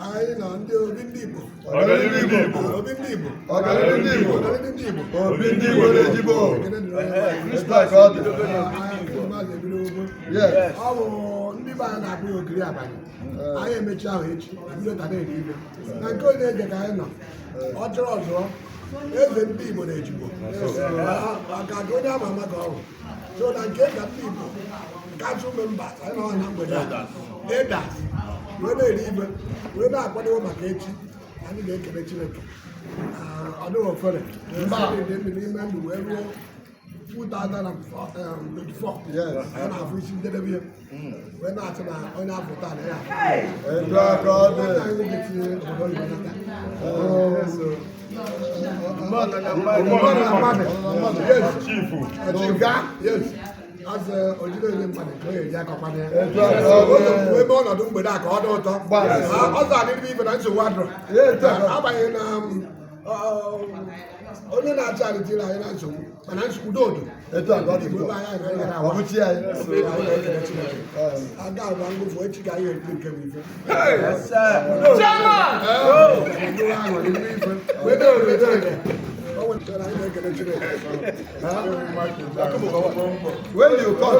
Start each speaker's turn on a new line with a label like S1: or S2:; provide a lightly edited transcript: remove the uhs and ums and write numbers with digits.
S1: anyị na ndị obi ndị Igbo ọ bụ ndị be anyị na-akpụ ya okiri abalị anyị emechi ahụ echi ebido tada eri ibe na nke onye eje ka anyị nọ ọ chọrọ ọzọ eze ndị Igbo na-ejigbo maka ka onye ama ama ka ọ bụ so na nke ka ndị Igbo kasị ume mba anyị nọ na mgbede ịda wee na-eri ibe wee na-akwadobe maka echi anyị ga-ekele Chineke ọ dịghị ofere n'ime ndụ wee ruo 2024 anyị na-afụ isi njedebe ihe wee na-achị na onye afụta na ya anyị nwoke tinye obodo oyibo azụ ojide onye mmadụ ka o ga-eji akọkwana ya ebe ọnọdụ mgbede a ka ọ dị ụtọ ọzọ adịrịbe ibe na nsogbu adịrọ agbanyeghị na onye na-achị anyị tiri anyị na nsogbu mana nsogbu odo aga agba ngụfụ echi ka anyị ekpe nke bụ ife when you come